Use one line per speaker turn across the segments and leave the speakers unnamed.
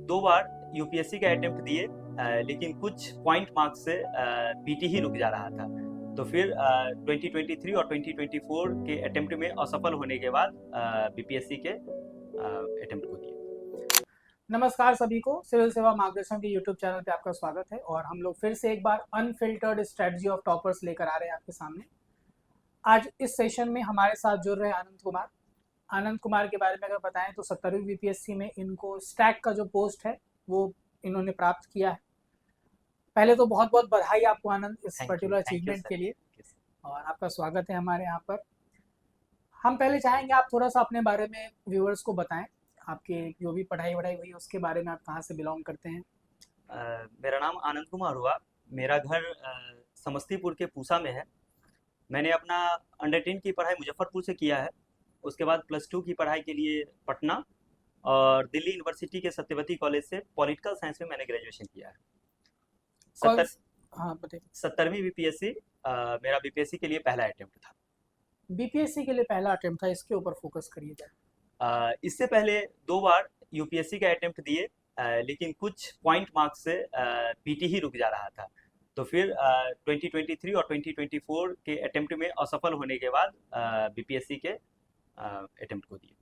दो बार यूपीएससी का अटेम्प्ट दिए, लेकिन कुछ पॉइंट मार्क्स से पीटी ही रुक जा रहा था। तो फिर 2023 और 2024 के अटेम्प्ट में असफल होने के बाद बीपीएससी के अटेम्प्ट को दिए।
नमस्कार सभी को, सिविल सेवा मार्गदर्शन के यूट्यूब चैनल पे आपका स्वागत है। और हम लोग फिर से एक बार अनफिल्टर्ड स्ट्रेटजी ऑफ टॉपर्स लेकर आ रहे हैं आपके सामने। आज इस सेशन में हमारे साथ जुड़ रहे हैं आनंद कुमार के बारे में अगर बताएं तो 70वीं बीपीएससी में इनको स्टैक का जो पोस्ट है वो इन्होंने प्राप्त किया है। पहले तो बहुत बहुत बधाई आपको आनंद, इस पर्टिकुलर अचीवमेंट के लिए, और आपका स्वागत है हमारे यहाँ पर। हम पहले चाहेंगे आप थोड़ा सा अपने बारे में व्यूअर्स को बताएं, आपके जो भी पढ़ाई वढ़ाई हुई है उसके बारे में, आप कहाँ से बिलोंग करते हैं।
मेरा नाम आनंद कुमार हुआ। मेरा घर समस्तीपुर के पूसा में है। मैंने अपना अंडर 10 की पढ़ाई मुजफ्फरपुर से किया है। उसके बाद +2 की पढ़ाई के लिए पटना और दिल्ली यूनिवर्सिटी के सत्यवती कॉलेज से पॉलिटिकल साइंस में मैंने ग्रेजुएशन किया है।
कौन? हाँ बताइए।
70वीं बीपीएससी मेरा बीपीएससी के लिए पहला अटेम्प्ट था।
बीपीएससी के लिए पहला अटेम्प्ट था, इसके ऊपर फोकस करिए जरा।
इससे पहले 2 बार यूपीएससी का अटेम्प्ट दिए, लेकिन कुछ पॉइंट मार्क्स से पीटी ही रुक जा रहा था। तो फिर 2023 और 2024 के अटेम्प्ट में असफल होने के बाद बीपीएससी के अटेम्प्ट को दिए।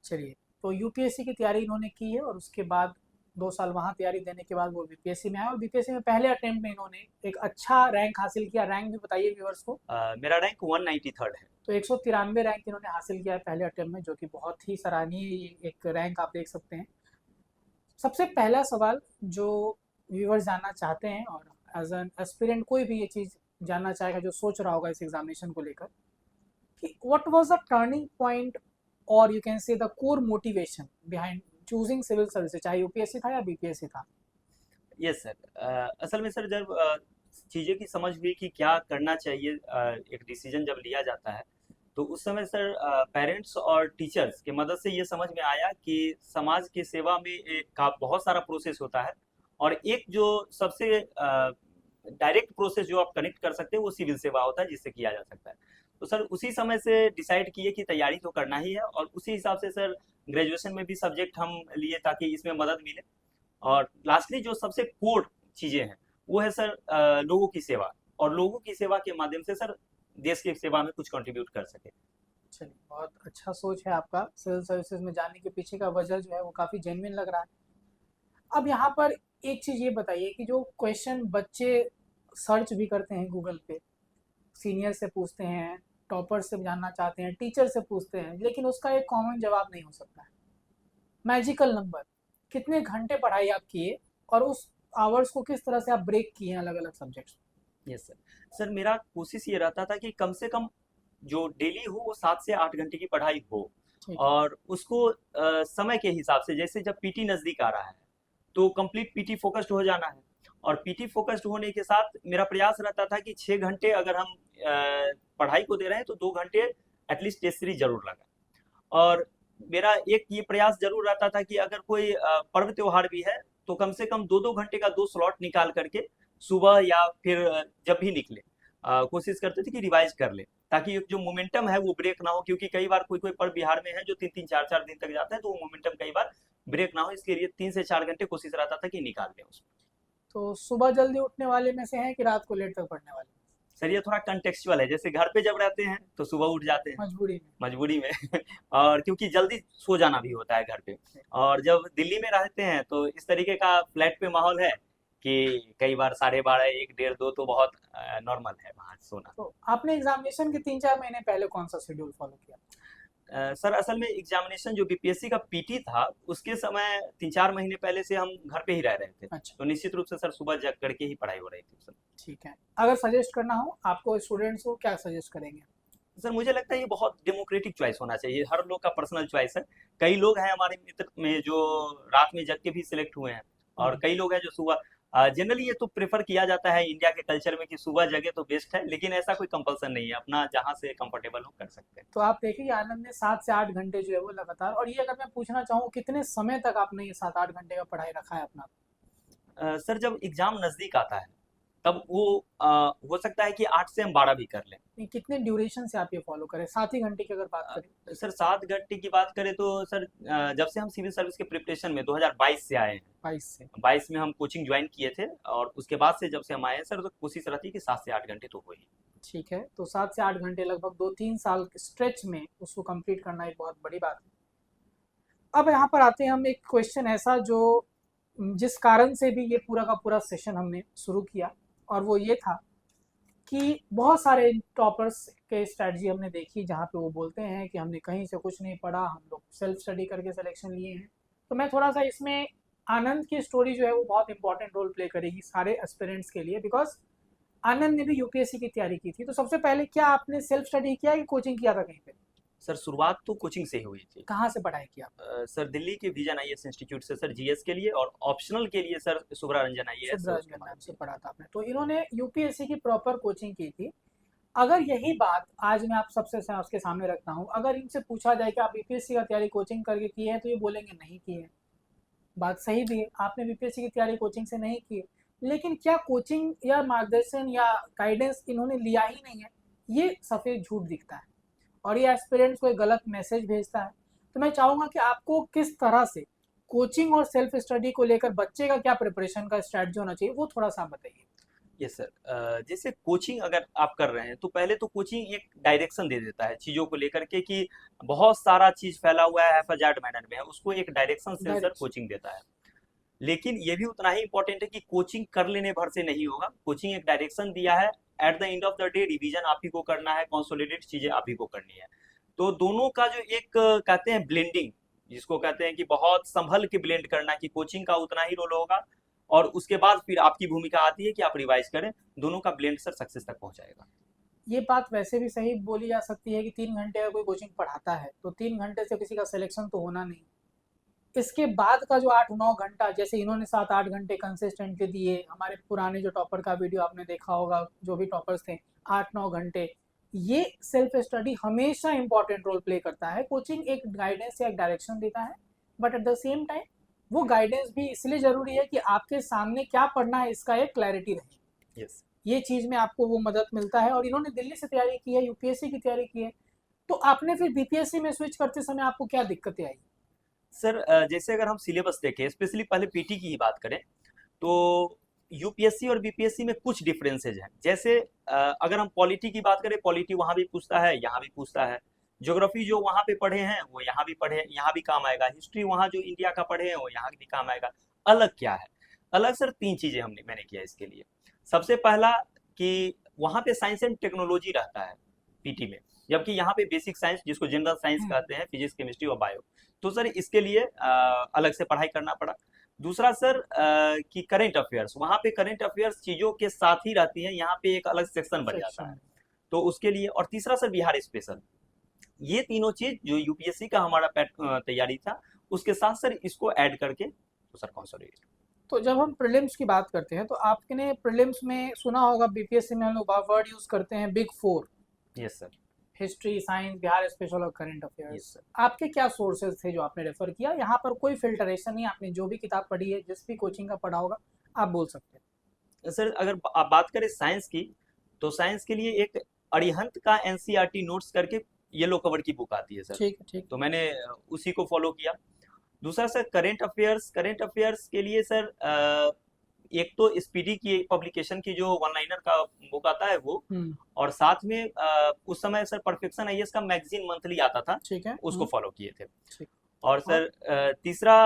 चलिए, तो यूपीएससी की तैयारी इन्होंने की है और उसके बाद 2 साल वहाँ तैयारी देने के बाद वो बीपीएससी में आए, और बीपीएससी में पहले अटेम्प्ट में इन्होंने एक अच्छा रैंक हासिल किया। रैंक भी बताइए व्यूअर्स को।
मेरा रैंक 193 है।
तो 193 रैंक इन्होंने हासिल किया है पहले अटेम्प्ट में, जो कि बहुत ही सराहनीय एक रैंक आप देख सकते हैं। सबसे पहला सवाल जो व्यूअर्स जानना चाहते हैं, और एज एन एस्पिरेंट कोई भी ये चीज़ जानना चाहेगा जो सोच रहा होगा इस एग्जामिनेशन को लेकर, कि what was the turning point or you can say the core motivation behind choosing civil services, चाहे यूपीएससी था या बीपीएससी था।
Yes sir. असल में सर जब चीज़ें की समझ हुई कि क्या करना चाहिए, एक डिसीजन जब लिया जाता है, तो उस समय सर पेरेंट्स और टीचर्स की मदद से ये समझ में आया कि समाज की सेवा में एक का बहुत सारा प्रोसेस होता है, और एक जो सबसे डायरेक्ट प्रोसेस जो आप कनेक्ट कर सकते हैं वो सिविल सेवा होता है, जिससे किया जा सकता है। तो सर उसी समय से डिसाइड किए कि तैयारी तो करना ही है, और उसी हिसाब से सर ग्रेजुएशन में भी सब्जेक्ट हम लिए ताकि इसमें मदद मिले। और लास्टली जो सबसे कोर चीज़ें हैं वो है सर लोगों की सेवा, और लोगों की सेवा के माध्यम से सर देश की सेवा में कुछ कंट्रीब्यूट कर सके।
चलिए, बहुत अच्छा सोच है आपका। सिविल सर्विसेज में जाने के पीछे का वजह जो है वो काफ़ी जेन्युइन लग रहा है। अब यहाँ पर एक चीज़ ये बताइए कि जो क्वेश्चन बच्चे सर्च भी करते हैं गूगल पे, सीनियर से पूछते हैं, टॉपर से जानना चाहते हैं, टीचर से पूछते हैं, लेकिन उसका एक कॉमन जवाब नहीं हो सकता है। मैजिकल नंबर, कितने घंटे पढ़ाई आप किए और उस आवर्स को किस तरह से आप ब्रेक किए हैं अलग अलग सब्जेक्ट्स।
Yes sir. सर मेरा कोशिश ये रहता था कि कम से कम जो डेली हो वो 7 से 8 घंटे की पढ़ाई हो,
ठीक है।
और उसको समय के हिसाब से, जैसे जब पीटी नज़दीक आ रहा है तो कंप्लीट पीटी फोकस्ड हो जाना है। और पीटी फोकस्ड होने के साथ मेरा प्रयास रहता था कि 6 घंटे अगर हम पढ़ाई को दे रहे हैं तो 2 घंटे एटलीस्ट टेस्ट सीरीज जरूर लगा। और मेरा एक ये प्रयास जरूर रहता था कि अगर कोई पर्व त्योहार भी है तो कम से कम 2-2 घंटे का 2 स्लॉट निकाल करके सुबह या फिर जब भी निकले कोशिश करते थे कि रिवाइज कर ले, ताकि जो मोमेंटम है वो ब्रेक ना हो। क्योंकि कई बार कोई कोई पर्व बिहार में है जो 3-3 4-4 दिन तक जाता है, तो वो मोमेंटम कई बार ब्रेक ना हो, इसके लिए 3 से 4 घंटे कोशिश रहता था कि निकाल दें उसमें।
तो सुबह जल्दी उठने वाले में से हैं कि रात को लेट तक पढ़ने वाले?
सर ये थोड़ा कंटेक्चुअल है, जैसे घर पे जब रहते हैं तो सुबह उठ जाते हैं
मजबूरी में?
मजबूरी में और क्योंकि जल्दी सो जाना भी होता है घर पे। और जब दिल्ली में रहते हैं तो इस तरीके का फ्लैट पे माहौल है कि कई बार 12:30, 1, 1:30, 2 तो बहुत नॉर्मल है वहाँ सोना।
तो आपने एग्जामिनेशन के 3-4 महीने पहले कौन सा शेड्यूल फॉलो किया?
सर असल में एग्जामिनेशन जो बीपीएससी का पीटी था उसके समय 3-4 महीने पहले से हम घर पे ही रह रहे थे।
अच्छा,
तो निश्चित रूप से सर सुबह जग करके ही पढ़ाई हो रही थी उस समय।
ठीक है। अगर सजेस्ट करना हो आपको स्टूडेंट्स को, क्या सजेस्ट करेंगे?
सर मुझे लगता है ये बहुत डेमोक्रेटिक चॉइस होना चाहिए, हर लोग का पर्सनल चॉइस है। कई लोग हैं हमारे मित्र में जो रात में जग के भी सिलेक्ट हुए हैं, और कई लोग हैं जो सुबह। जनरली ये तो प्रेफर किया जाता है इंडिया के कल्चर में कि सुबह जगे तो बेस्ट है, लेकिन ऐसा कोई कंपल्सन नहीं है, अपना जहाँ से कंफर्टेबल हो कर सकते हैं।
तो आप देखिए आनंद ने 7 से 8 घंटे जो है वो लगातार, और ये अगर मैं पूछना चाहूँ कितने समय तक आपने ये 7-8 घंटे का पढ़ाई रखा है अपना?
सर जब एग्जाम नज़दीक आता है तब वो हो सकता है कि 8 से हम 12 भी कर लें।
नहीं, कितने ड्यूरेशन से आप ये फॉलो करें? 7 ही घंटे की अगर बात करें।
सर 7 घंटे की बात करें तो सर जब से हम सिविल सर्विस के प्रिपरेशन में 2022 से आए हैं,
22 से।
22 में हम कोचिंग ज्वाइन किए थे, और उसके बाद से जब से हम आए हैं सर, तो कोशिश रहती है कि 7 से 8 घंटे तो हो ही।
ठीक है, तो 7 से 8 घंटे लगभग 2-3 साल स्ट्रेच में उसको कंप्लीट करना एक बहुत बड़ी बात है। अब यहाँ पर आते हैं हम एक क्वेश्चन ऐसा जो जिस कारण से भी ये पूरा का पूरा सेशन हमने शुरू किया, और वो ये था कि बहुत सारे टॉपर्स के स्ट्रैटेजी हमने देखी जहाँ पे वो बोलते हैं कि हमने कहीं से कुछ नहीं पढ़ा, हम लोग सेल्फ स्टडी करके सिलेक्शन लिए हैं। तो मैं थोड़ा सा इसमें आनंद की स्टोरी जो है वो बहुत इंपॉर्टेंट रोल प्ले करेगी सारे एस्पिरेंट्स के लिए, बिकॉज आनंद ने भी यूपीएससी की तैयारी की थी। तो सबसे पहले क्या आपने सेल्फ स्टडी किया कि कोचिंग किया था कहीं पे?
सर शुरुआत तो कोचिंग से ही हुई थी।
कहाँ से पढ़ाई किया?
सर दिल्ली के विजन आईएएस इंस्टीट्यूट से सर, जीएस के लिए, और ऑप्शनल के लिए sir Shubhra Ranjan IAS
Subrajan ma'am से पढ़ा था आपने, तो इन्होंने यूपीएससी की प्रॉपर कोचिंग की थी। अगर यही बात आज मैं आप सबसे उसके सामने रखता हूँ, अगर इनसे पूछा जाए कि आप बीपीएससी का तैयारी कोचिंग करके की है, तो ये बोलेंगे नहीं की है। बात सही भी है, आपने बीपीएससी की तैयारी कोचिंग से नहीं की है, लेकिन क्या कोचिंग या मार्गदर्शन या गाइडेंस इन्होंने लिया ही नहीं है, ये सफ़ेद झूठ दिखता है और ये एस्पिरेंट्स को एक गलत मैसेज भेजता है। तो मैं चाहूँगा कि आपको किस तरह से कोचिंग और सेल्फ स्टडी को लेकर बच्चे का क्या प्रिपरेशन का स्ट्रैटेजी होना चाहिए, वो थोड़ा सा बताइए।
यस सर, जैसे कोचिंग अगर आप कर रहे हैं तो पहले तो कोचिंग एक डायरेक्शन दे देता है चीज़ों को लेकर के, कि बहुत सारा चीज़ फैला हुआ है हैफाजार्ड मैनर में है, उसको एक डायरेक्शन से सर
डायरेक्शन।
कोचिंग देता है। लेकिन ये भी उतना ही इंपॉर्टेंट है कि कोचिंग कर लेने भर से नहीं होगा। कोचिंग एक डायरेक्शन दिया है, at the end of the day revision आप ही को करना है, कंसोलिडेट चीजें आप ही को करनी है। तो दोनों का जो एक कहते हैं ब्लेंडिंग, जिसको कहते हैं कि बहुत संभल के ब्लेंड करना, कि कोचिंग का उतना ही रोल होगा और उसके बाद फिर आपकी भूमिका आती है कि आप रिवाइज करें। दोनों का ब्लेंड सर सक्सेस तक पहुंचाएगा।
ये बात वैसे भी सही बोली जा सकती है कि 3 घंटे अगर कोई कोचिंग पढ़ाता है तो 3 घंटे से किसी का सिलेक्शन तो होना नहीं। इसके बाद का जो 8-9 घंटा, जैसे इन्होंने 7-8 घंटे कंसिस्टेंटली दिए, हमारे पुराने जो टॉपर का वीडियो आपने देखा होगा, जो भी टॉपर्स थे 8-9 घंटे, ये सेल्फ स्टडी हमेशा इंपॉर्टेंट रोल प्ले करता है। कोचिंग एक गाइडेंस या एक डायरेक्शन देता है, but at the same time वो गाइडेंस भी इसलिए जरूरी है कि आपके सामने क्या पढ़ना है इसका एक क्लैरिटी रहे।
यस
ये चीज़ में आपको वो मदद मिलता है। और इन्होंने दिल्ली से तैयारी की है, यूपीएससी की तैयारी की है, तो आपने फिर बीपीएससी में स्विच करते समय आपको क्या दिक्कतें आई?
सर, जैसे अगर हम सिलेबस देखें, स्पेशली पहले पीटी की ही बात करें, तो यूपीएससी और बीपीएससी में कुछ डिफरेंसेज हैं। जैसे अगर हम पॉलिटी की बात करें, पॉलिटी वहाँ भी पूछता है, यहाँ भी पूछता है। ज्योग्राफी जो वहाँ पे पढ़े हैं वो यहाँ भी पढ़े, यहाँ भी काम आएगा। हिस्ट्री वहाँ जो इंडिया का पढ़े हैं वो यहाँ भी काम आएगा। अलग क्या है? अलग सर 3 चीजें मैंने किया इसके लिए। सबसे पहला कि वहाँ पे साइंस एंड टेक्नोलॉजी रहता है पीटी में, जबकि यहाँ पे बेसिक साइंस, जिसको जनरल साइंस कहते हैं, फिजिक्स, केमिस्ट्री और बायो। तो सर इसके लिए अलग से पढ़ाई करना पड़ा। दूसरा सर कि करंट अफेयर्स, वहाँ पे करंट अफेयर्स चीजों के साथ ही रहती है, यहाँ पे एक अलग सेक्शन बन जाता है, तो उसके लिए। और तीसरा सर बिहार स्पेशल। ये तीनों चीज जो यूपीएससी का हमारा तैयारी था, उसके साथ सर इसको ऐड करके तो सर कंसोलिडेट।
तो जब हम प्रीलिम्स की बात करते हैं तो आपने प्रीलिम्स में सुना होगा, बीपीएससी में हम लोग वर्ड यूज करते हैं big 4,
yes sir.
History, science, Bihar special और करंट
यस
अफेयर्स।
सर।
आपके क्या सोर्सेज थे जो आपने रेफर किया? यहाँ पर कोई फिल्टरेशन नहीं, आपने जो भी किताब पढ़ी है, जिस भी कोचिंग का पढ़ा होगा, आप बोल सकते हैं।
सर अगर आप बात करें साइंस की, तो साइंस के लिए एक अरिहंत का एनसीईआरटी नोट्स करके येलो कवर की बुक आती है सर,
ठीक है, ठीक।
तो मैंने उसी को फॉलो किया। दूसरा सर करंट अफेयर्स के लिए सर एक तो स्पीडी की पब्लिकेशन की जो वन लाइनर का बुक आता है वो, और साथ में उस समय सर परफेक्शन आईएएस का मैगजीन मंथली आता था,
ठीक है,
उसको फॉलो किए थे।
ठीक।
और सर तीसरा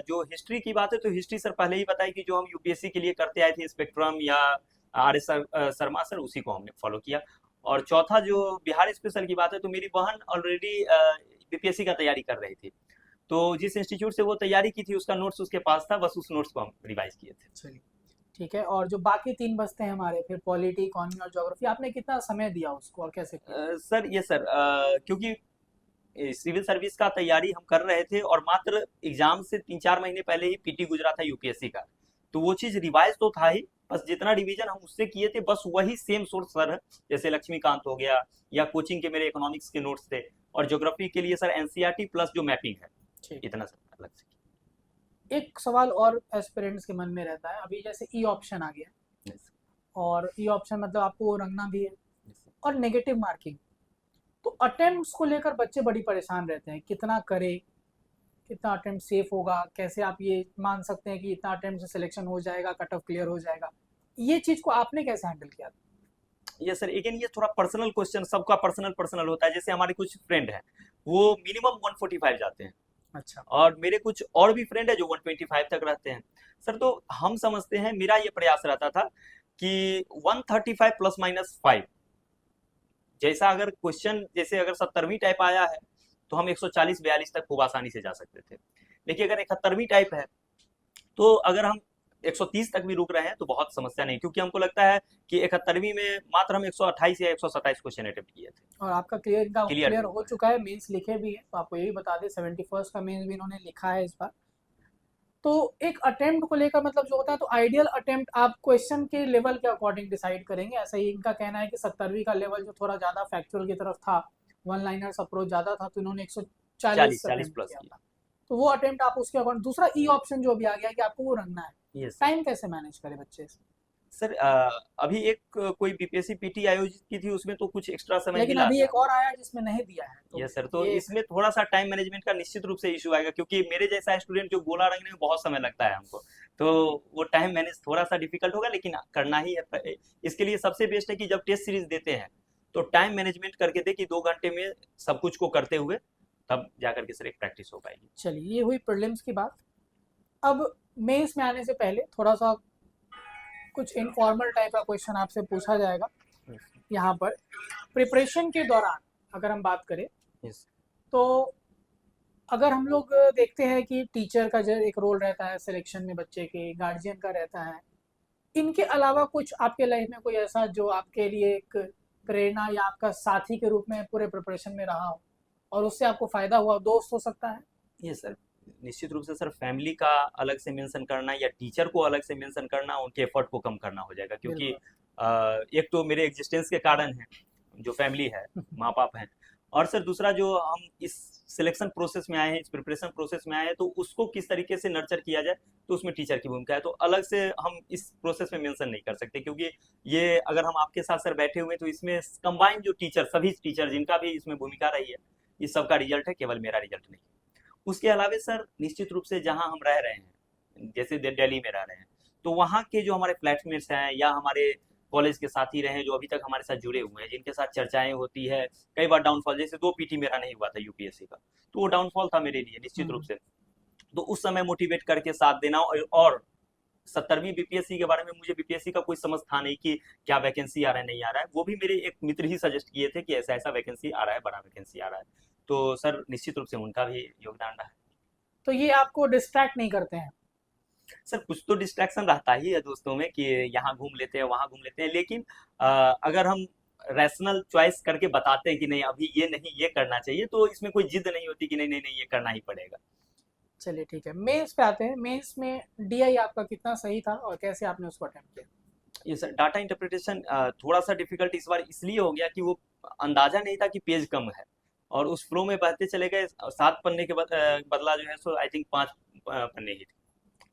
जो हिस्ट्री की बात है, तो हिस्ट्री सर पहले ही बताई कि जो हम यूपीएससी के लिए करते आए थे, स्पेक्ट्रम या आर एस शर्मा सर, उसी को हमने फॉलो किया। और चौथा जो बिहार स्पेशल की बात है, तो मेरी बहन ऑलरेडी बीपीएससी का तैयारी कर रही थी, तो जिस इंस्टीट्यूट से वो तैयारी की थी उसका नोट्स उसके पास था, बस उस नोट्स को हम रिवाइज किए थे।
चलिए, ठीक है। और जो बाकी 3 बचते हैं हमारे, फिर पॉलिटी, इकोनॉमी और ज्योग्राफी, आपने कितना समय दिया उसको और कैसे किया?
सर ये सर क्योंकि सिविल सर्विस का तैयारी हम कर रहे थे, और मात्र एग्जाम से 3-4 महीने पहले ही पीटी गुजरा था यूपीएससी का, तो वो चीज रिवाइज तो था ही, बस जितना रिवीजन हम उससे किए थे, बस वही सेम सोर्स सर है, जैसे लक्ष्मीकांत हो गया, या कोचिंग के मेरे इकोनॉमिक्स के नोट्स थे, और ज्योग्राफी के लिए सर एनसीईआरटी प्लस जो मैपिंग है, इतना सर अलग से।
एक सवाल और एस्पिरेंट्स के मन में रहता है, अभी जैसे ई ऑप्शन आ गया, और ई ऑप्शन मतलब आपको वो रंगना भी है,
Yes, sir.
और नेगेटिव मार्किंग। तो अटेम्प्ट्स को लेकर बच्चे बड़ी परेशान रहते हैं, कितना करे, कितना अटेम्प्ट सेफ होगा, कैसे आप ये मान सकते हैं कि इतना अटेम्प्ट से सिलेक्शन हो जाएगा, कट ऑफ क्लियर हो जाएगा। ये चीज़ को आपने कैसे हैंडल किया?
ये सर अगेन ये थोड़ा पर्सनल क्वेश्चन, सबका पर्सनल पर्सनल होता है। जैसे हमारे कुछ फ्रेंड हैं वो मिनिमम 145 जाते हैं,
अच्छा।
और मेरे कुछ और भी फ्रेंड है जो 125 तक रहते हैं सर। तो हम समझते हैं, मेरा ये प्रयास रहता था कि 135 प्लस माइनस 5 जैसा अगर क्वेश्चन, जैसे अगर 70वीं टाइप आया है तो हम 140-42 तक खूब आसानी से जा सकते थे। लेकिन अगर 71वीं टाइप है तो अगर हम 130 तक भी रुक रहे हैं तो बहुत समस्या नहीं, क्योंकि हमको लगता है कि 71वीं में मात्र हम 128 या 127 क्वेश्चन अटेम्प्ट किए थे।
और आपका क्लियर
भी
हो
हुआ है।
चुका है, मेंस लिखे भी है, तो आपको यही बता दें 71st का मेंस भी इन्होंने लिखा है इस बार। तो एक अटेम्प्ट को लेकर मतलब जो होता है, तो आइडियल अटेम्प्ट आप क्वेश्चन के लेवल के अकॉर्डिंग डिसाइड करेंगे। ऐसा ही इनका कहना है कि 70वीं का लेवल जो थोड़ा ज़्यादा फैक्चुअल की तरफ था, वन लाइनर्स अप्रोच ज़्यादा था, तो इन्होंने 140
40
अटेम्प्ट
प्लस
किया
की।
था। तो वो अटेम्प्ट आप उसके अकॉर्डिंग, दूसरा ई ऑप्शन जो भी आ गया कि आपको वो रखना है,
यस
टाइम कैसे मैनेज करे बच्चे से?
सर। अभी एक कोई बीपीएससी पीटी आयोजित की थी, उसमें तो कुछ एक्स्ट्रा समय
लेकिन
मिला
अभी
था।
एक और आया जिसमें नहीं दिया है, तो
यस सर। तो
ये
इसमें थोड़ा सा टाइम मैनेजमेंट का निश्चित रूप से इशू आएगा, क्योंकि मेरे जैसा स्टूडेंट जो गोला रंगने में बहुत समय लगता है हमको, तो वो टाइम मैनेज थोड़ा सा डिफिकल्ट होगा, लेकिन करना ही है। इसके लिए सबसे बेस्ट है कि जब टेस्ट सीरीज देते हैं तो टाइम मैनेजमेंट करके दे कि 2 घंटे में सब कुछ को करते हुए, तब जाकर के सर एक प्रैक्टिस हो पाएगी।
चलिए, ये हुई प्रीलिम्स की बात। अब मेंस में आने से पहले थोड़ा सा कुछ इनफॉर्मल टाइप का क्वेश्चन आपसे पूछा जाएगा। यहाँ पर प्रिपरेशन के दौरान अगर हम बात करें,
यस।
तो अगर हम लोग देखते हैं कि टीचर का जो एक रोल रहता है सिलेक्शन में, बच्चे के गार्जियन का रहता है, इनके अलावा कुछ आपके लाइफ में कोई ऐसा जो आपके लिए एक प्रेरणा या आपका साथी के रूप में पूरे प्रिपरेशन में रहा हो और उससे आपको फायदा हुआ? दोस्त हो सकता है।
ये सर निश्चित रूप से सर फैमिली का अलग से मेंशन करना या टीचर को अलग से मेंशन करना उनके एफर्ट को कम करना हो जाएगा, क्योंकि
बिल्कुल।
एक तो मेरे एग्जिस्टेंस के कारण है, जो फैमिली है, माँ बाप हैं, और सर दूसरा जो हम इस सिलेक्शन प्रोसेस में आए हैं, इस प्रिपरेशन प्रोसेस में आए हैं, तो उसको किस तरीके से नर्चर किया जाए, तो उसमें टीचर की भूमिका है। तो अलग से हम इस प्रोसेस में मेंशन नहीं कर सकते, क्योंकि ये अगर हम आपके साथ सर बैठे हुए हैं, तो इसमें कंबाइंड जो टीचर, सभी टीचर जिनका भी इसमें भूमिका रही है, इस सबका रिजल्ट है, केवल मेरा रिजल्ट नहीं। उसके अलावा सर निश्चित रूप से जहां हम रह रहे हैं, जैसे दिल्ली में रह रहे हैं, तो वहाँ के जो हमारे फ्लैटमेट्स हैं या हमारे कॉलेज के साथी रहे हैं जो अभी तक हमारे साथ जुड़े हुए हैं, जिनके साथ चर्चाएं होती है, कई बार डाउनफॉल, जैसे 2 पीटी मेरा नहीं हुआ था यूपीएससी का, तो वो डाउनफॉल था मेरे लिए निश्चित रूप से। तो उस समय मोटिवेट करके साथ देना, और 70वीं बीपीएससी के बारे में मुझे बीपीएससी का कोई समझ था नहीं कि क्या वैकेंसी आ रहा है नहीं आ रहा है, वो भी मेरे एक मित्र ही सजेस्ट किए थे कि ऐसा ऐसा वैकेंसी आ रहा है, बड़ा वैकेंसी आ रहा है। तो सर निश्चित रूप से उनका भी योगदान रहा है।
तो ये आपको डिस्ट्रैक्ट नहीं करते हैं?
सर कुछ तो डिस्ट्रैक्शन रहता ही है दोस्तों में कि यहाँ घूम लेते हैं वहाँ घूम लेते हैं, लेकिन अगर हम रैशनल चॉइस करके बताते हैं कि नहीं अभी ये नहीं ये करना चाहिए, तो इसमें कोई जिद नहीं होती कि नहीं नहीं नहीं ये करना ही पड़ेगा।
चलिए ठीक है, मेंस पे आते हैं। मेंस में डीआई आपका कितना सही था और कैसे आपने उसको अटेम्प्ट किया?
ये सर डाटा इंटरप्रिटेशन थोड़ा सा डिफिकल्ट इस बार इसलिए हो गया कि वो अंदाजा नहीं था कि पेज कम है, और उस फ्लो में बहते चले गए, 7 पन्ने के बदला जो है सो आई थिंक 5 पन्ने ही थे,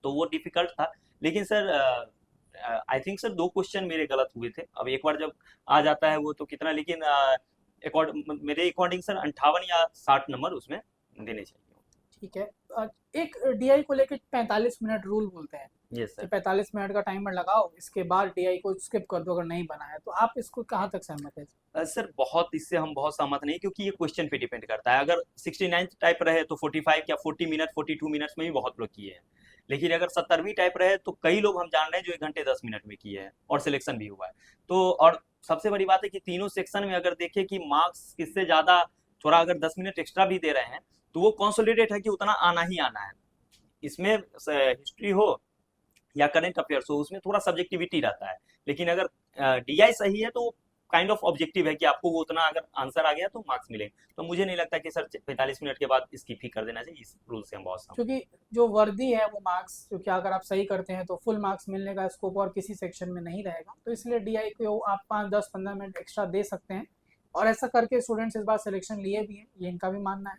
तो वो डिफिकल्ट था। लेकिन sir I think sir 2 question मेरे गलत हुए थे। अब एक बार जब आ जाता है वो तो कितना, लेकिन मेरे अकॉर्डिंग सर 58 या 60 नंबर उसमें देने चाहिए।
ठीक है। एक डीआई को लेकर 45 मिनट रूल बोलते हैं
यस
कि
सर।
45 मिनट का टाइमर लगाओ, इसके बाद डीआई को स्किप कर दो अगर नहीं बना है। तो आप इसको कहाँ तक सहमत है?
सर बहुत इससे हम बहुत सहमत नहीं, क्योंकि ये क्वेश्चन पे डिपेंड करता है। अगर 69 टाइप रहे तो 45 या 40 मिनट 42 मिनट्स में भी बहुत लोग किए हैं, लेकिन अगर 70वीं टाइप रहे तो कई लोग हम जान रहे हैं जो 1 घंटे 10 मिनट में किए हैं और सिलेक्शन भी हुआ है। तो और सबसे बड़ी बात है कि तीनों सेक्शन में अगर देखें कि मार्क्स किससे ज्यादा, थोड़ा अगर 10 मिनट एक्स्ट्रा भी दे रहे हैं, तो वो कॉन्सोलिडेट है कि उतना आना ही आना है। इसमें हिस्ट्री हो या करंट अफेयर्स हो, उसमें थोड़ा सब्जेक्टिविटी रहता है, लेकिन अगर डीआई सही है तो काइंड ऑफ ऑब्जेक्टिव है कि आपको वो उतना अगर आंसर आ गया तो मार्क्स मिलेंगे। तो मुझे नहीं लगता कि सर 45 मिनट के बाद स्किप ही कर देना चाहिए, इस रूल से हम बहुत सहमत
क्योंकि जो वर्दी है वो मार्क्स, क्योंकि अगर आप सही करते हैं तो फुल मार्क्स मिलने का स्कोप और किसी सेक्शन में नहीं रहेगा, तो इसलिए डीआई को आप 5, 10, 15 मिनट एक्स्ट्रा दे सकते हैं। और ऐसा करके स्टूडेंट्स इस बार सिलेक्शन लिए भी हैं, ये इनका भी मानना है।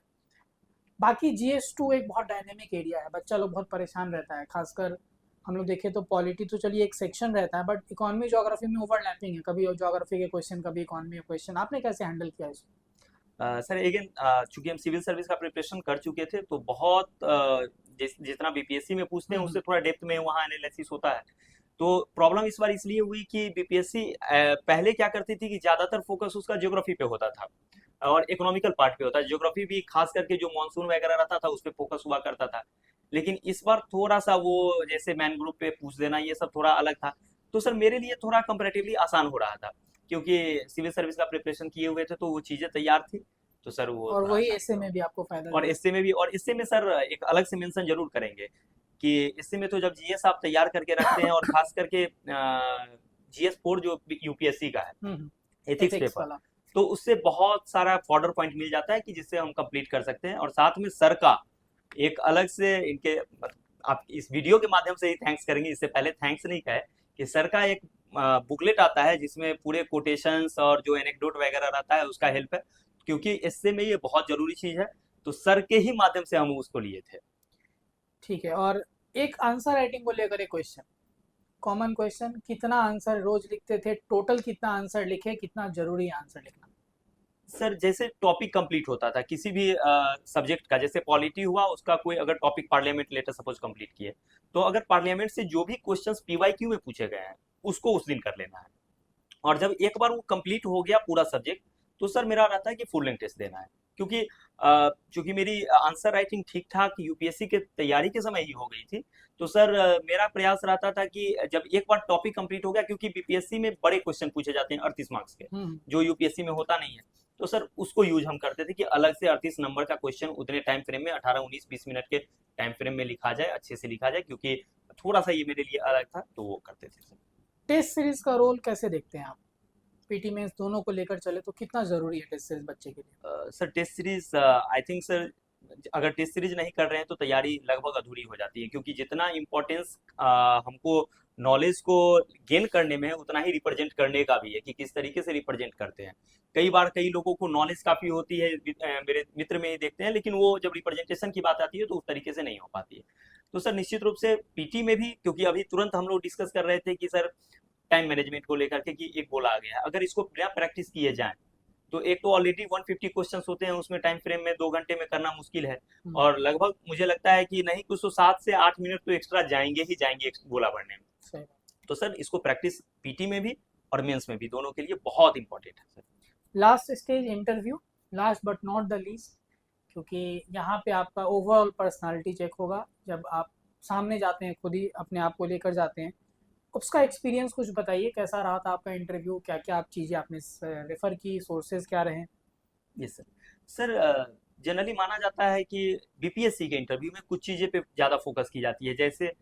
बाकी जीएस2 एक बहुत डायनेमिक एरिया है, बच्चा लोग बहुत परेशान रहता है, खासकर हम लोग देखें तो पॉलिटी तो चलिए एक सेक्शन रहता है, बट इकोनॉमी ज्योग्राफी में ओवरलैपिंग है, कभी ज्योग्राफी के क्वेश्चन कभी इकोनॉमी के क्वेश्चन। आपने कैसे हैंडल किया इसको?
सर अगेन, चूंकि हम सिविल सर्विस का प्रिपरेशन कर चुके थे तो बहुत जितना बीपीएससी में पूछते हैं उससे थोड़ा डेप्थ में वहाँ एनालिसिस होता है। तो प्रॉब्लम इस बार इसलिए हुई कि बीपीएससी पहले क्या करती थी कि ज्यादातर फोकस उसका ज्योग्राफी पे होता था और इकोनॉमिकल पार्ट पे होता है। ज्योग्राफी भी खास करके जो मानसून वगैरह रहता था उस पे फोकस हुआ करता था। लेकिन इस बार थोड़ा सा वो जैसे मैन ग्रुप पे पूछ देना ये सब थोड़ा अलग था। तो सर मेरे लिए थोड़ा कंपैरेटिवली आसान हो रहा था क्योंकि सिविल सर्विस का प्रिपरेशन किए हुए थे तो वो चीजें तैयार थी। तो सर वो
और
थोड़ा
वही
आसान
ऐसे
था।
में भी आपको फायदा
और
दिया।
इससे में भी, और इससे में सर एक अलग से मेंशन जरूर करेंगे कि इससे में तो जब जीएस आप तैयार करके रखते हैं और खास करके जीएस 4 जो यूपीएससी का है एथिक्स
एथिक्स
पेपर,
वाला।
तो उससे बहुत सारा फॉर्डर पॉइंट मिल जाता है कि जिससे हम कंप्लीट कर सकते हैं। और साथ में सर का एक अलग से इनके, आप इस वीडियो के माध्यम से ही थैंक्स करेंगे, इससे पहले थैंक्स नहीं कहे, कि सर का एक बुकलेट आता है जिसमें पूरे कोटेशंस और जो एनेक्डोट वगैरह रहता है उसका हेल्प है, क्योंकि इससे में ये बहुत जरूरी चीज है। तो सर के ही माध्यम से हम उसको लिए थे।
ठीक है। और एक आंसर राइटिंग को लेकर एक क्वेश्चन, कॉमन क्वेश्चन, कितना आंसर रोज लिखते थे? टोटल कितना आंसर लिखे? कितना जरूरी है आंसर लिखना?
सर जैसे टॉपिक कंप्लीट होता था किसी भी सब्जेक्ट का, जैसे पॉलिटी हुआ उसका कोई अगर topic parliament letter suppose complete किए, तो अगर पार्लियामेंट से जो भी क्वेश्चंस पीवाईक्यू में पूछे गए हैं उसको उस दिन कर लेना है। और जब एक बार वो कंप्लीट हो गया पूरा सब्जेक्ट, तो सर मेरा रहता है कि फुल लेंथ टेस्ट देना है। क्योंकि चूंकि मेरी आंसर राइटिंग ठीक ठाक यूपीएससी के तैयारी के समय ही हो गई थी, तो सर मेरा प्रयास रहता था कि जब एक बार टॉपिक कंप्लीट हो गया, क्योंकि बीपीएससी में बड़े क्वेश्चन पूछे जाते हैं 38 मार्क्स के, जो यूपीएससी में होता नहीं है। तो सर उसको यूज हम करते थे कि अलग से 38 नंबर का क्वेश्चन उतने टाइम फ्रेम में 18, 19, 20 मिनट के टाइम फ्रेम में लिखा जाए, अच्छे से लिखा जाए, क्योंकि थोड़ा सा ये मेरे लिए अलग था तो वो करते थे सर।
टेस्ट सीरीज का रोल कैसे देखते हैं आप? पीटी मेंस दोनों को लेकर चले तो कितना जरूरी है टेस्ट सीरीज बच्चे के लिए?
Sir test series I think sir, अगर टेस्ट सीरीज नहीं कर रहे हैं तो तैयारी लगभग अधूरी हो जाती है, क्योंकि जितना इम्पोर्टेंस हमको नॉलेज को गेन करने में है उतना ही रिप्रेजेंट करने का भी है कि किस तरीके से रिप्रेजेंट करते हैं। कई बार कई लोगों को नॉलेज काफी होती है, मेरे मित्र में ही देखते हैं, लेकिन वो जब रिप्रेजेंटेशन की बात आती है तो उस तरीके से नहीं हो पाती है। तो सर निश्चित रूप से पीटी में भी, क्योंकि अभी तुरंत हम लोग डिस्कस कर रहे थे कि सर टाइम मैनेजमेंट को लेकर के कि एक बोला आ गया है, अगर इसको बिना प्रैक्टिस किए जाए तो एक तो ऑलरेडी 150 क्वेश्चन होते हैं उसमें, टाइम फ्रेम में 2 घंटे में करना मुश्किल है। और लगभग मुझे लगता है कि नहीं कुछ तो 7 से 8 मिनट तो एक्स्ट्रा जाएंगे ही जाएंगे गोला भरने में।
सही।
तो सर इसको प्रैक्टिस पीटी में भी और मेंस में भी दोनों के लिए बहुत इंपॉर्टेंट है sir.
Last stage interview, last but not the least, क्योंकि यहाँ पे आपका ओवरऑल पर्सनालिटी चेक होगा जब आप सामने जाते हैं, खुद ही अपने आप को लेकर जाते हैं। उसका एक्सपीरियंस कुछ बताइए, कैसा रहा था आपका इंटरव्यू? क्या क्या आप चीज़ें आपने रेफर की, सोर्सेज क्या रहे?
Yes sir. सर जनरली माना जाता है कि बीपीएससी के इंटरव्यू में कुछ चीज़ें पे ज़्यादा फोकस की जाती है, जैसे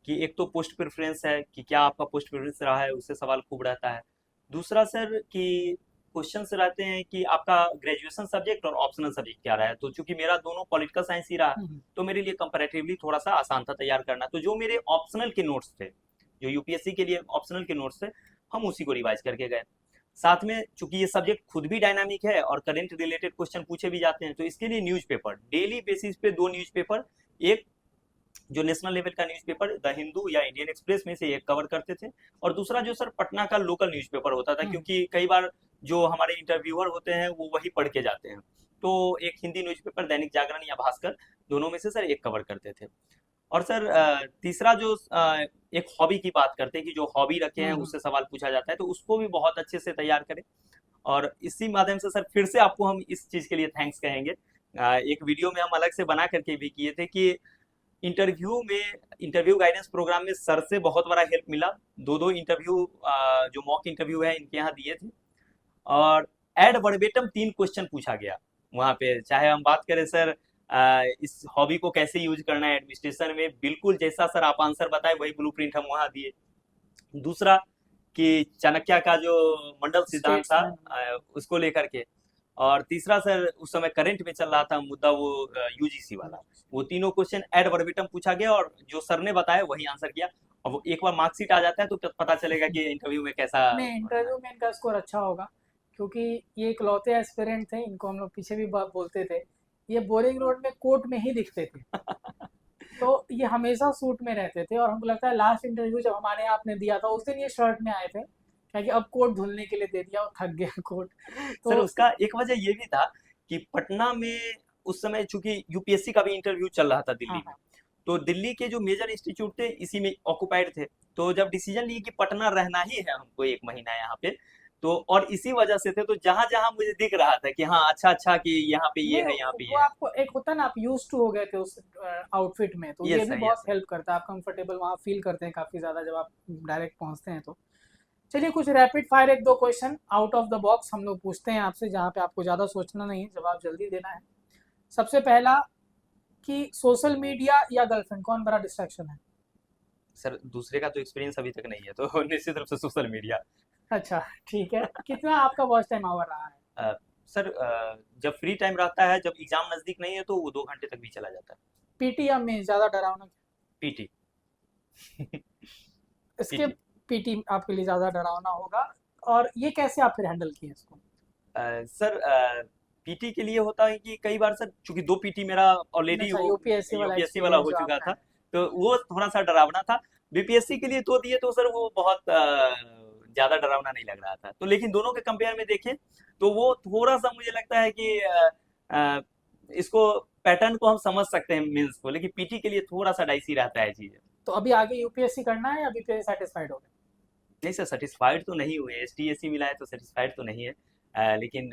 कि एक तो पोस्ट प्रेफरेंस है कि क्या आपका पोस्ट प्रेफरेंस रहा है, उससे सवाल खूब रहता है। दूसरा सर कि क्वेश्चंस रहते हैं कि आपका ग्रेजुएशन सब्जेक्ट और ऑप्शनल सब्जेक्ट क्या रहा है। तो चूंकि मेरा दोनों पॉलिटिकल साइंस ही रहा, तो मेरे लिए कंपैरेटिवली थोड़ा सा आसान था तैयार करना। तो जो मेरे ऑप्शनल के नोट्स थे, जो यूपीएससी के लिए ऑप्शनल के नोट्स थे, हम उसी को रिवाइज करके गए। साथ में चूंकि ये सब्जेक्ट खुद भी डायनामिक है और करंट रिलेटेड क्वेश्चन पूछे भी जाते हैं, तो इसके लिए न्यूज़पेपर डेली बेसिस पे 2 न्यूज़पेपर, एक जो नेशनल लेवल का न्यूज़पेपर द हिंदू या इंडियन एक्सप्रेस में से एक कवर करते थे, और दूसरा जो सर पटना का लोकल न्यूज़पेपर होता था, क्योंकि कई बार जो हमारे इंटरव्यूअर होते हैं वो वही पढ़ के जाते हैं। तो एक हिंदी न्यूज़पेपर दैनिक जागरण या भास्कर, दोनों में से सर एक कवर करते थे। और सर तीसरा जो एक हॉबी की बात करते हैं कि जो हॉबी रखे हैं उससे सवाल पूछा जाता है, तो उसको भी बहुत अच्छे से तैयार करें। और इसी माध्यम से सर फिर से आपको हम इस चीज के लिए थैंक्स कहेंगे। एक वीडियो में हम अलग से बना करके भी किए थे कि इंटरव्यू गाइडेंस प्रोग्राम में सर से बहुत बड़ा हेल्प मिला। 2 इंटरव्यू जो मॉक इंटरव्यू है इनके यहाँ दिए थे, और एड वर्बेटम 3 क्वेश्चन पूछा गया वहां पे। चाहे हम बात करें सर इस हॉबी को कैसे यूज करना है एडमिनिस्ट्रेशन में, बिल्कुल जैसा सर आप आंसर बताए वही ब्लूप्रिंट हम वहां दिए। दूसरा कि चाणक्य का जो मंडल सिद्धांत था उसको लेकर के। और तीसरा सर उस समय करंट में चल रहा था मुद्दा वो यूजीसी वाला, वो तीनों क्वेश्चन एड वर्बिटम पूछा गया और जो सर ने बताया वही आंसर किया। और वो एक बार मार्कशीट आ जाता है तो पता चलेगा कि इंटरव्यू में कैसा।
नहीं, इंटरव्यू में इनका स्कोर अच्छा होगा, क्योंकि ये इकलौते एस्पिरेंट थे, इनको हम लोग पीछे भी बोलते थे, ये बोरिंग रोड में कोर्ट में ही दिखते थे। तो ये हमेशा सूट में रहते थे और हमको लगता है लास्ट इंटरव्यू जब हमारे यहाँ आपने दिया था उस दिन ये शर्ट में आए थे, क्या कि अब कोट धुलने के लिए दे दिया और थक गया कोट।
सर
तो
उसका एक वजह ये भी था कि पटना में उस समय चूंकि यूपीएससी का भी इंटरव्यू चल रहा था दिल्ली
हाँ
में,
हाँ,
तो दिल्ली के जो मेजर इंस्टीट्यूट थे इसी में ऑक्युपाइड थे। तो जब डिसीजन लिए कि पटना रहना ही है हमको एक महीना यहाँ पे, तो और इसी वजह से थे, तो जहां जहां मुझे दिख रहा था कि हाँ अच्छा अच्छा कि यहाँ पे ये
नहीं
है यहाँ पे
वो
ये है।
आपको एक होता है ना, आप यूज टू हो गए थे उस आउटफिट में, तो ये
यस
भी
सर, यस
बहुत
सर।
हेल्प करता है, आप कंफर्टेबल वहाँ फील करते हैं काफ़ी ज़्यादा जब आप डायरेक्ट पहुँचते हैं तो। चलिए कुछ रैपिड फायर एक दो question out of the box हम लोग पूछते हैं आपसे, जहाँ पे आपको ज़्यादा सोचना नहीं है, जवाब जल्दी देना है। सबसे पहला कि सोशल मीडिया या गर्लफ्रेंड कौन बड़ा डिस्ट्रैक्शन है?
सर दूसरे का तो एक्सपीरियंस अभी तक नहीं है, तो निश्चित रूप से सोशल मीडिया।
अच्छा, ठीक है। कितना आपका वॉच टाइम आवर रहा है?
अ, सर जब फ्री टाइम रहता है, जब एग्जाम नजदीक नहीं है, तो वो 2 घंटे तक भी चला जाता है।
पीटी या में ज़्यादा डरावना?
पीटी।
इसके
पीटी।
पीटी आपके लिए ज़्यादा डरावना होगा। और ये कैसे आप फिर हैंडल किए इसको?
सर पीटी के लिए होता है कि कई बार सर चूंकि 2 पीटी मेरा ऑलरेडी
अच्छा,
वो
यूपीएससी वाला
यूपीएससी वाला
एक्सपीरियंस
हो
जो
चुका
आपका
था,
है।
तो वो थोड़ा सा डरावना था। बीपीएससी के लिए तो दिए तो सर वो बहुत ज्यादा डरावना नहीं लग रहा था, तो लेकिन दोनों के कंपेयर में देखें तो वो थोड़ा सा मुझे लगता है कि इसको पैटर्न को हम समझ सकते हैं मीन्स को, लेकिन पीटी के लिए थोड़ा सा डाइसी रहता है चीजें।
तो अभी आगे यूपीएससी करना है या अभी पे सेटिस्फाइड हो गए?
नहीं सर, सेटिस्फाइड तो नहीं हुए, एसटीएससी मिला है तो सेटिस्फाइड तो नहीं है, लेकिन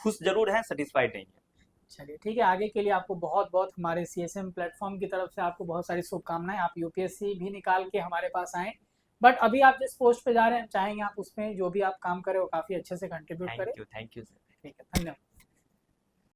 खुश जरूर है, सेटिस्फाइड नहीं है।
चलिए ठीक है, आगे के लिए आपको बहुत बहुत हमारे सीएसएम प्लेटफॉर्म की तरफ से आपको बहुत सारी शुभकामनाएं। आप यूपीएससी भी निकाल के हमारे पास आएँ। बट अभी आप जिस पोस्ट पे जा रहे हैं, हम चाहेंगे आप उसमें जो भी आप काम करें वो काफ़ी अच्छे से कंट्रीब्यूट करें।
Thank you sir.
ठीक है, धन्यवाद।